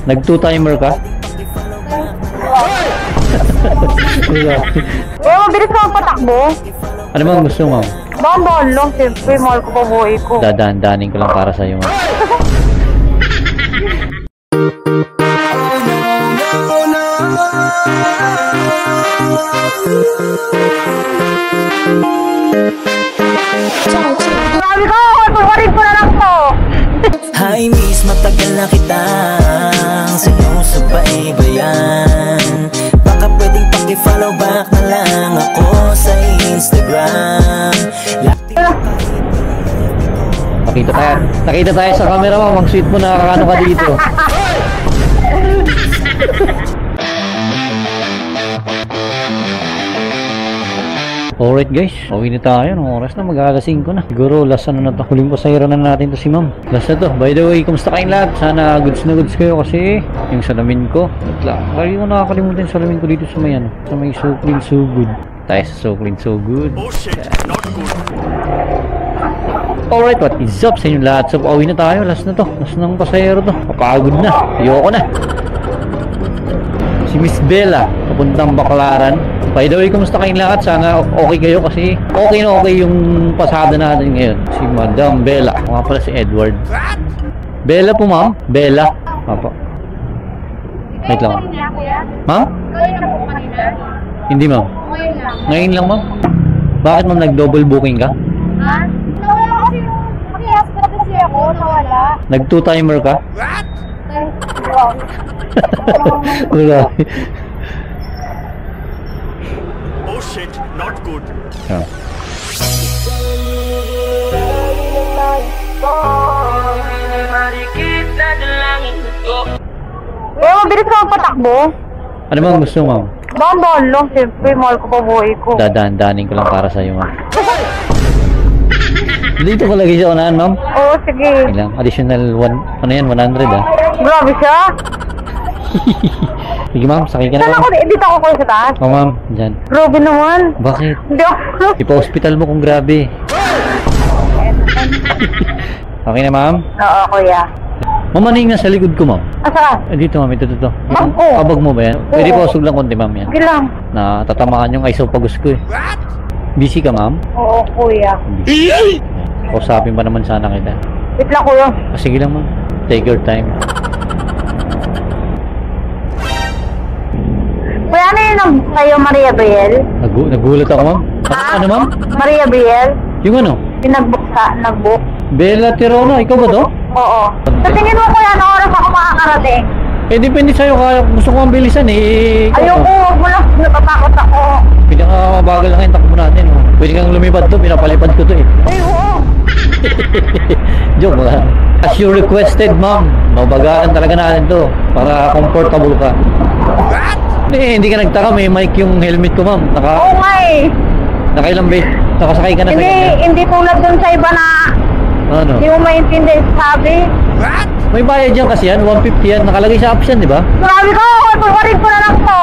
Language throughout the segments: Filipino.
Nag-2-timer ka? Eh, mabilis ka patakbo. Ano bang gusto mo? Dahan-dahan lang, siyempre, mahal ko pa buhay ko. Dadaan-danin ko lang para sa'yo. Sabi ko, pagparin ko na lang to. Hi miss, matagal na kitang sinusubaybayan. Baka pwedeng paki-follow back na lang ako sa Instagram. Nakita tayo sa camera mo, mag-sweet mo na kakano ka dito. Alright guys, pauwi na tayo. Nung oras na, mag-aalasing ko na. Siguro last ano na to, huling pasahero na natin to si ma'am. Last na to. By the way, kumusta kayong lahat? Sana goods na goods kayo kasi yung salamin ko, lagi ko nakakalimutan yung salamin ko dito sa may ano, sa may So Clean So Good. Tayo sa So Clean So Good. Oh shit, not good. Alright, what is up sa inyo lahat? So pauwi na tayo, last na to. Last ng pasahero to. Papagod na. Ayoko na. Si Miss Bella, papuntang Baclaran. By the way, kumusta kayong lahat? Sana okay kayo kasi okay na okay yung pasada natin ngayon. Si Madam Bella. Mga pala si Edward. Bella po, ma'am? Bella. Papa. Wait lang. Ma'am? Hindi, ma'am. Ngayon lang, ma'am. Bakit, ma'am, nag-double booking ka? Ha? Nawala kasi yung makihaspat kasi ako, nawala. Nag-2-timer ka? Wala. Oh shit, not good. Yeah. Eh, mabilis ka patakbo. Ano bang gusto mo, ma'am? Dahan-dahan lang, siyempre, mahal ko pa buhay ko. Dadaan-danin ko lang para sa'yo, ma'am. Dito ko lagi siya unahan, ma'am. Oo, sige. Ilang? Additional 1, ano yan, 100 ah. Grabe siya. Sige, ma'am, sakay ka na, Saan ma'am. ako? Dito ako kayo sa taas. Oo, ma'am, dyan. Grabe naman. Bakit? Hindi ako. Ipa-hospital mo kung grabe. Okay na, ma'am? Oo, kuya. Ma'am, ano yung nasa likod ko, ma'am? Asa? Dito, ma'am, ito. Bag ko. Bag mo ba yan? Pwede Oo. pa usog lang konti, ma'am, yan. Sige lang. Natatamaan yung esophagus ko eh. Busy ka, ma'am? Oo, kuya. Kausapin pa naman sana kita. Wait lang, kuya. Sige lang, ma'am. Take your time. Kuya, ano yun ang kayo, Maria Briel? Nagulat ako, ma'am. Ano, ma'am? Maria Briel? Yung ano? Yung nag-book. Bella Tirona, ikaw ba to? Oo. Sa tingin mo, kuya, anong oras ako makakarating? Eh, depende sa'yo. Gusto ko ang bilisan eh. Ayoko, huwag mo lang. Natatakot ako. Pinakamabagal lang yung takbo natin. Oh. Pwede kang lumipad to, pinapalipad ko to eh. Ay, oo. Joke ba? As you requested, ma'am. Mabagalan talaga natin to. Para comfortable ka. Hindi ka nagtaka. May mic yung helmet ko, ma'am. Oo nga eh. Nakailang base. Nakasakay ka na sa ganyan. Hindi tulad dun sa iba na Ano? hindi mo maintindihan sabi. May bayad yan kasi yan. 150 yan. Nakalagay sa option, di ba? Grabe ko, pagparin ko na lang to.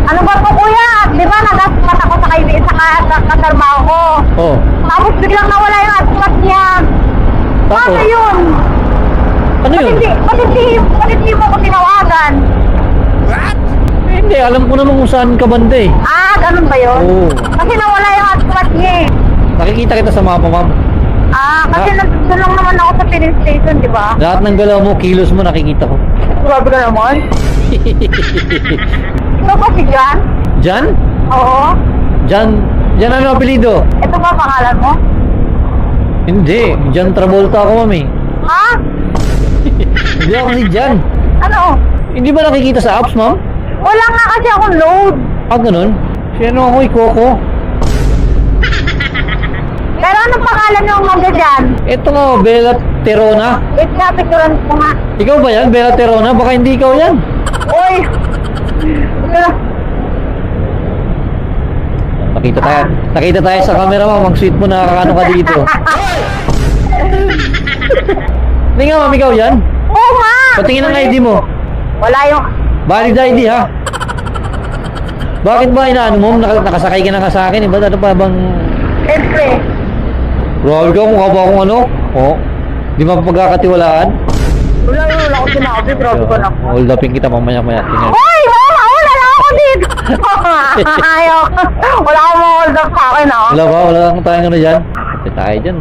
Ano ba to, kuya? Di ba nagaspat ako sa kaibigan sa katrabaho ko? Oh. Tapos biglang nawala yung aspat niya. Tapos? Ano yun? Ano yun? Ba't hindi mo ko tinawagan? Hindi, alam ko naman kung saan ka banda eh. Ah, ganun ba yun? Oo. Kasi nawala yung aspat niya eh. Nakikita kita sa mapa, ma'am. Ah, kasi nandun lang naman ako sa filling station, di ba? Lahat ng galaw mo, kilos mo, nakikita ko. Grabe ka naman. Ito ba si Jan? Jan? Oo. Jan ano apelido? Ito ba pangalan mo? Hindi, Jan Travolta ako, ma'am eh. Ha? Hindi ako si Jan. Ano? Hindi ba nakikita sa apps, ma'am? Wala nga kasi akong load. Ah, ganun? Sino ako, Ikoko? Pero anong pangalan ng mga dyan? Ito nga, Bella Tirona. Wait nga, picturean ko nga. Ikaw ba yan, Bella Tirona? Baka hindi ikaw yan. Uy! Ito na. Nakita tayo sa camera mo, mag-sweet mo na kakano ka dito. Hindi nga, ma'am, ikaw yan? Oo nga! Patingin ang ID mo. Wala yung... Valid ID, ha? Bakit ba inaano mo? Nakasakay ka na ka sa akin, eh. Ba't ano pa bang... Siyempre. Grabe ka, mukha ba akong ano? Oh, di mapagkakatiwalaan? sinabi, grabe ko na. Hold upin kita mamaya-maya. Tingnan. Hoy! Wala na ako dito! Ayaw. Wala akong hold up sa akin, ah. Wala ba? Wala kang tayong ano dyan? Kasi tayo dyan,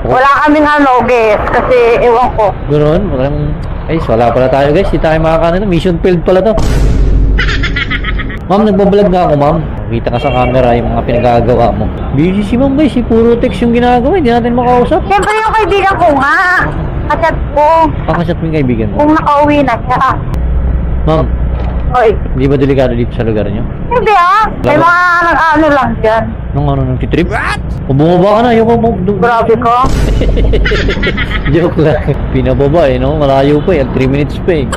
Wala kaming ano, guys. Kasi, ewan ko. Ganoon, walang... Ay, wala pala tayo guys. Di tayo makakaano. Mission failed pala to. Ma'am, nagbablog na ako, ma'am. Kita ka sa camera yung mga pinagagawa mo. Busy si ma'am guys. Puro text yung ginagawa. Hindi natin makausap. Siyempre yung kaibigan ko nga. Kachat ko. Pakasat mo yung kaibigan mo. Kung nakauwi na siya. Ma'am, Oy. hindi ba delikado dito sa lugar nyo? Hindi ah. May mga nag-ano lang dyan. Nung ano, nang titrip? Kung bumaba ka na, ayoko mo. Grabe ko. Joke lang. Pinababa eh, no? Malayo pa eh. 3 minutes pa eh.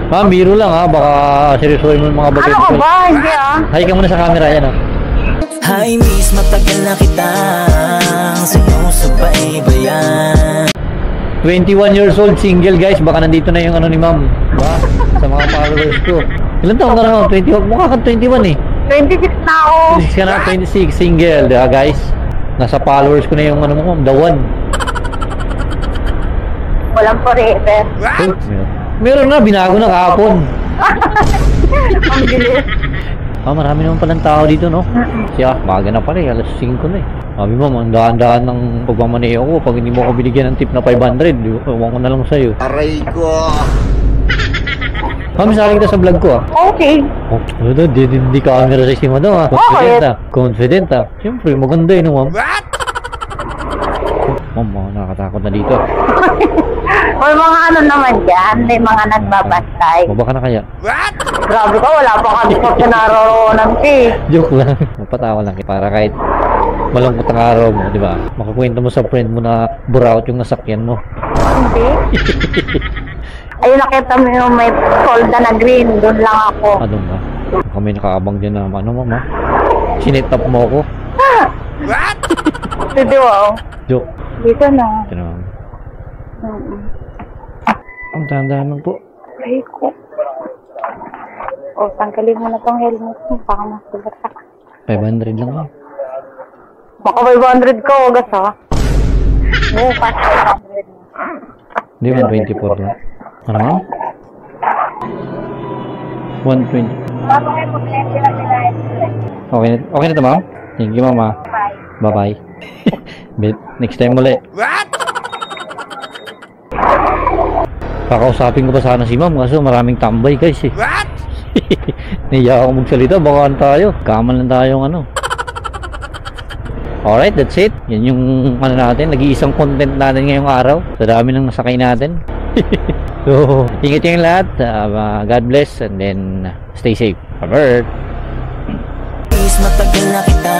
Ma'am, biro lang ha. Baka seryosohin mo yung mga bagay. Ano ka ba? Hindi ah. Hi ka muna sa camera, yan ha. Hi miss, matagal na kitang sinusubaybayan. 21 years old, single guys. Baka nandito na yung ano ni ma'am. Diba? Sa mga followers ko. Ilan taon ka na ma'am? 21? Mukha kang 21 eh. 26 na ako. 26 ka na, 26, single. Diba guys? Nasa followers ko na yung ano mo ma'am, the one. Walang forever. Oh, meron na, binago na kahapon. Ang bilis. Marami naman palang tao dito, no? Siya, maga na pala eh, alas 5 na eh. Sabi mo, ang daan-daan ng pagmamaneho ko. Pag hindi mo ako binigyan ng tip na 500, ewan ko na lang sa'yo. Aray ko. Ma'am, sali kita sa vlog ko ah. Okay. Oh, ano, di camera sa sima daw ah. Confident ah. Confident ah. Siyempre, maganda yun, ma'am. Ma'am, nakakatakot na dito. May mga ano naman dyan. May mga nagbabantay. Baba ka na kaya? Grabe ka, wala pa kami sa pinaroroonan ko eh. Joke lang. Mapatawa lang para kahit malungkot ang araw mo, di ba? Makakwento mo sa friend mo na buraot yung nasakyan mo. Hindi. Ayun, nakita mo yung may solda na green. Doon lang ako. Ano ba? Kami nakaabang dyan na ano, ma'am ha? Sinitap mo ako. Dito wow. Joke. Dito na. Ito na, ma'am. Ang dahan-dahan lang po. Ay ko. O, tanggalin mo na tong helmet mo. Baka masulat ka. 500 lang ma'am. Baka 500 ka, wagas ha. Oo, pas 500. Hindi man, 24 lang. Ano ma'am? 120. Okay na ito ma'am? Thank you ma'am. Bye-bye. Next time ulit. Kakausapin ko pa sana si ma'am kasi maraming tambay guys eh. Naiya ako magsalita, bakaan tayo. Kaman lang tayong ano. Alright, that's it. Yan yung ano natin, nag-iisang content natin ngayong araw. Sa dami ng nasakay natin. So, ingat yung lahat. God bless and then stay safe. Bye-bye. Matagal na kita